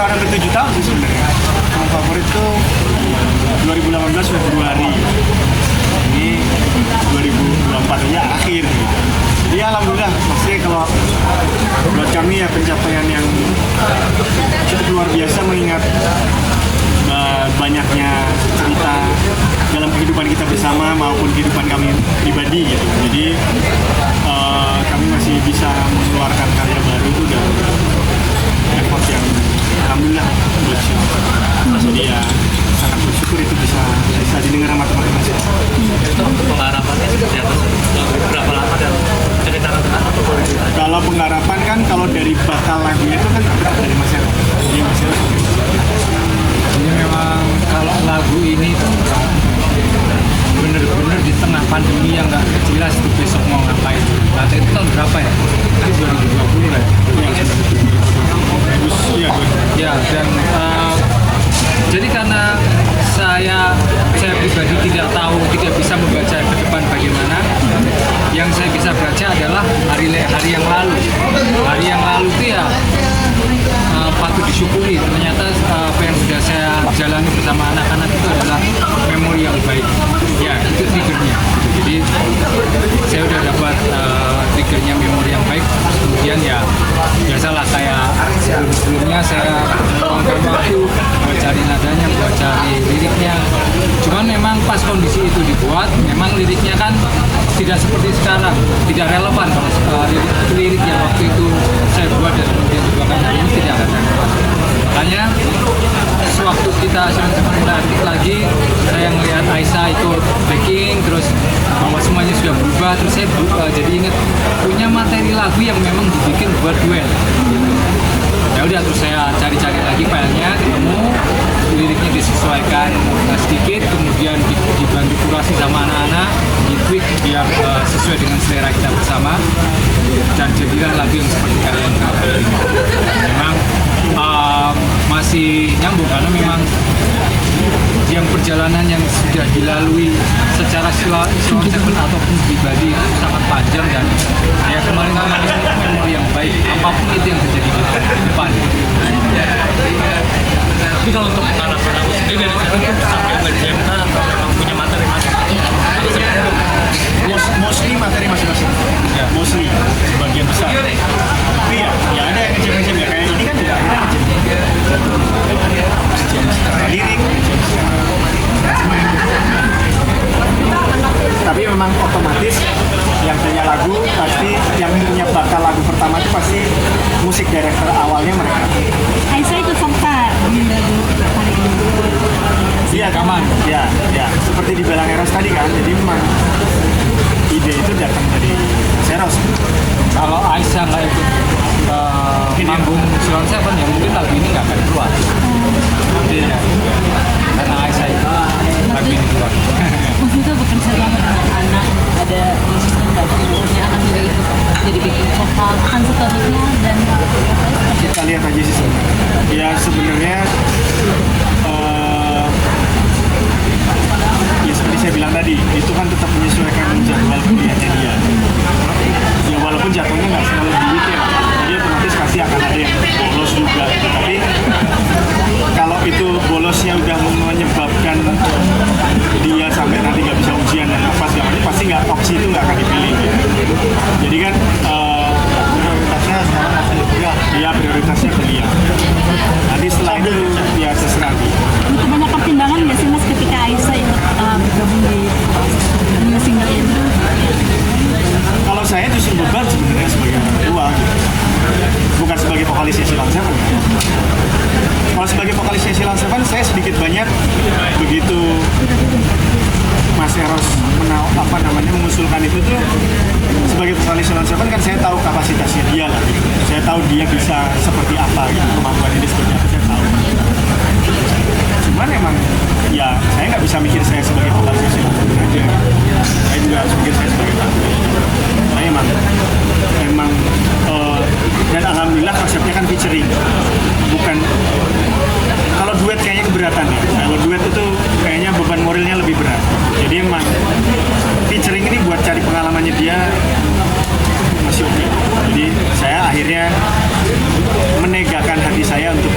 tahun hampir 7 tahun sih sebenarnya. Song favorit tuh 2018 Februari. Ini 2024 aja akhir gitu. Jadi alhamdulillah, maksudnya kalau buat kami ya pencapaian yang cukup luar biasa mengingat banyaknya cerita dalam kehidupan kita bersama maupun kehidupan kami pribadi gitu. Jadi kami masih bisa mengeluarkan karya baru itu dan effort yang alhamdulillah buat siapa. Jadi ya sangat bersyukur itu bisa didengar sama teman-teman saya. Itu pengharapannya seperti apa? Berapa lama dan ceritakan tentang apa? Kalau pengharapan kan kalau dari bakal lagunya itu kan dari Mas Ero. Jadi Mas Ero Ini memang kalau lagu ini tuh bener-bener di tengah pandemi yang nggak jelas tuh besok mau ngapain. Nah, itu tahun berapa ya? Ini 2020 lah. Iya. Ya, dan jadi karena saya pribadi tidak tahu, tidak bisa membaca ke depan bagaimana, yang saya bisa baca adalah hari yang lalu. Hari yang lalu itu ya patut disyukuri. Ternyata apa yang sudah saya jalani bersama anak-anak itu adalah memori yang baik. Ya, itu triggernya. Jadi saya udah dapat triggernya memori yang baik. Kemudian ya biasalah kayak sebelumnya saya meluangkan waktu buat cari nadanya, buat cari liriknya. Cuman memang pas kondisi itu dibuat, memang liriknya kan tidak seperti sekarang, tidak relevan kalau lirik yang waktu itu saya buat dan kemudian dibuatkan hari ini tidak ada. Makanya sewaktu kita sedang lagi, saya melihat Aisyah ikut backing, terus bahwa semuanya sudah berubah, terus saya jadi ingat punya materi lagu yang memang dibikin buat duet. Ya udah, terus saya cari-cari lagi filenya, ketemu, liriknya disesuaikan sedikit, kemudian dibantu kurasi sama anak-anak, di-tweak biar sesuai dengan selera kita bersama, dan jadilah lagu yang seperti kalian tahu. Memang masih nyambung karena memang yang perjalanan yang sudah dilalui secara Silon Seven ataupun pribadi itu sangat panjang, dan ya kemarin-kemarin itu memori yang baik apapun itu yang terjadi di depan. Tapi kalau untuk harapan aku sendiri dari sekarang itu sampai nge-jam atau memang punya materi masing-masing? mostly materi masing-masing. Ya, mostly sebagian besar. Tapi ya ada yang ngejam ya, kayak ini kan juga ada ngejam secara lirik, ngejam secara tapi memang otomatis yang punya lagu pasti, yang punya bakal lagu pertama itu pasti musik director awalnya mereka. Aisyah ikut serta di lagu hari ini. Iya, kaman. Ya, seperti di Belang Eros tadi kan. Jadi memang ide itu datang dari Seros. Kalau Aisyah nggak ikut manggung Silon Seven, ya mungkin lagu ini nggak akan keluar. Iya, karena Aisyah itu lagu ini keluar. Mas itu bekerja sama dengan anak, ada musisi yang punya anak juga ikut jadi bikin vokal akan seterusnya, dan Kita lihat aja sih sebenarnya. Ya sebenarnya ya seperti saya bilang tadi, itu kan tetap menyesuaikan jadwal kuliahnya dia. Ya walaupun jadwalnya nggak selalu di weekend, jadi otomatis pasti akan ada yang bolos juga. Tapi kalau itu bolosnya udah menyebabkan dia sampai nanti nggak bisa ujian dan apa segala macam, pasti nggak, opsi itu nggak akan dipilih gitu. Jadi kan prioritasnya sekarang masih kuliah. Iya, prioritasnya kuliah. Nanti setelah itu ya terserah dia. butuh banyak pertimbangan nggak sih Mas ketika Aisyah ikut bergabung di single ini? Kalau saya justru beban sebenarnya sebagai orang tua gitu. Bukan sebagai vokalisnya Silon Seven. Kalau sebagai vokalisnya Silon Seven, saya sedikit banyak begitu Mas Eros mengusulkan itu tuh, sebagai vokalis Silon Seven kan saya tahu kapasitasnya dia lah gitu. Saya tahu dia bisa seperti apa gitu, kemampuannya dia seperti apa saya tahu. Cuman emang ya saya nggak bisa mikir saya sebagai vokalis Silon Seven aja. Saya juga harus mikir saya sebagai tamu. Saya emang dan alhamdulillah konsepnya kan featuring, bukan kalau duet kayaknya keberatan ya. Kalau duet itu kayaknya beban moralnya lebih berat. Jadi emang featuring ini buat cari pengalamannya dia masih oke. Jadi saya akhirnya menegakan hati saya untuk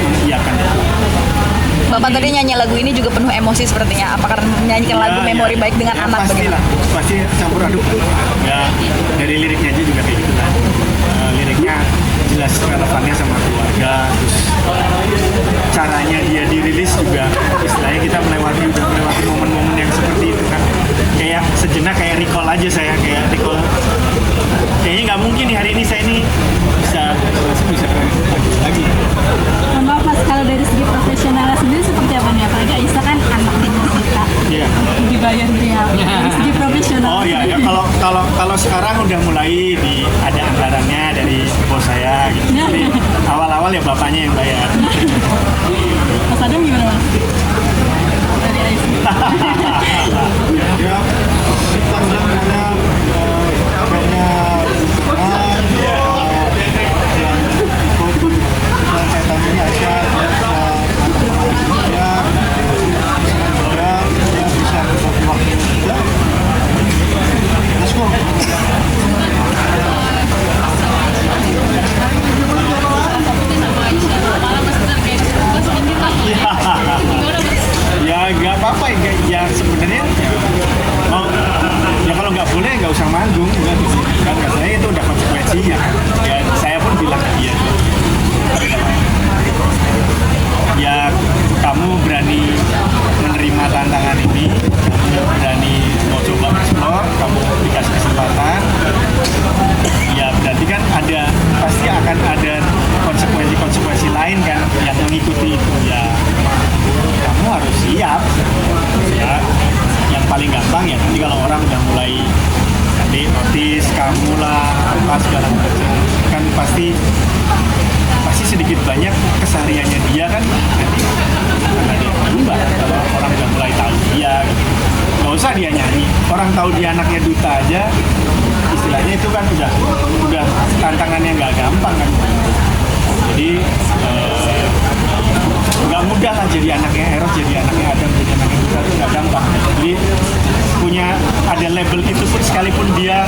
Bapak tadi nyanyi lagu ini juga penuh emosi sepertinya. Apa karena menyanyikan lagu memori baik dengan anak pasti begitu? lah, pasti campur aduk. Ya dari liriknya aja juga kayak gitu kan. Liriknya jelas relevannya sama keluarga, terus caranya dia dirilis juga istilahnya kita melewati momen-momen yang seperti itu kan. Kayak sejenak kayak recall aja saya, kayak recall kayaknya nggak mungkin nih hari ini saya ini bisa lagi. Mohon maaf Mas, kalau dari segi profesionalnya sendiri seperti apa nih? Apalagi Aisyah kan anak timnas kita. Iya. Dibayar dia. Dari segi profesional. Oh iya ya, kalau sekarang udah mulai ada anggarannya dari bos saya gitu. Jadi awal-awal ya bapaknya yang bayar. Mas Adam gimana Mas? Dari Aisyah. Ya, kita sebenarnya ya nggak apa-apa ya sebenarnya ya kalau nggak boleh nggak usah manggung kan katanya itu udah konsekuensinya ya saya pun bilang ke dia ya kamu berani menerima tantangan ini, kamu berani mau coba explore, kamu dikasih kesempatan ya berarti kan pasti akan ada konsekuensi lain kan yang mengikuti itu ya kamu harus siap ya. Yang paling gampang ya nanti kalau orang udah mulai nanti notice kamu lah apa segala macam kan pasti sedikit banyak kesehariannya dia kan nanti akan ada yang berubah kalau orang udah mulai tahu dia gitu. Nggak usah dia nyanyi, orang tahu dia anaknya duta aja istilahnya itu kan udah tantangannya nggak gampang kan. Jadi nggak mudah lah jadi anaknya Eros, jadi anaknya Adam, jadi anaknya Duta itu nggak gampang. Jadi ada label itu pun sekalipun dia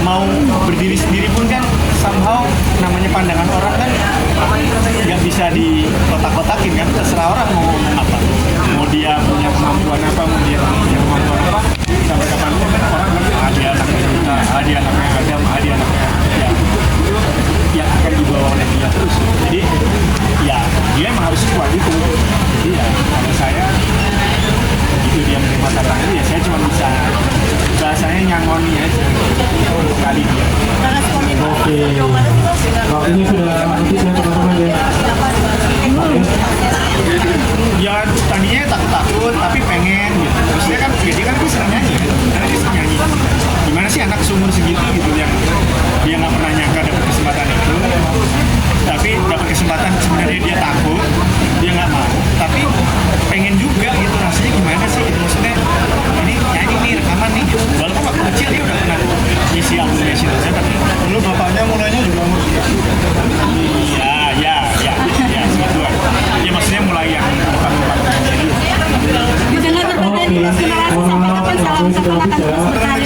mau berdiri sendiri pun kan somehow namanya pandangan orang kan nggak bisa dikotak-kotakin kan, terserah orang mau ngomong apa, mau dia punya kemampuan apa, mau dia punya kemampuan apa, sampai kapanpun kan orang kan dia anaknya Duta, dia anaknya Adam, dia anaknya yang akan dibawa oleh dia terus. Jadi ya dia emang harus kuat itu. Jadi ya kalau saya begitu dia menerima tantangan itu ya saya cuma bisa bahasanya nyangoni aja kali dia. Oke. Waktunya sudah habis ya teman-teman ya. Ya tadinya takut tapi pengen gitu. Terus dia kan senang nyanyi kan. Karena dia senang nyanyi. Gimana sih anak seumur segitu gitu yang dia nggak pernah nyangka dapat kesempatan itu. Tapi dapat kesempatan sebenarnya dia takut, dia nggak mau. Tapi pengen juga gitu rasanya gimana sih? Gitu. Maksudnya ini nyanyi nih rekaman nih. Gitu. Walaupun waktu kecil dia udah pernah ngisi album National Seven. Dulu bapaknya mulainya juga umur ya segituan. Ya maksudnya mulai yang lompat-lompat. Dengan terkait dengan salam keponakan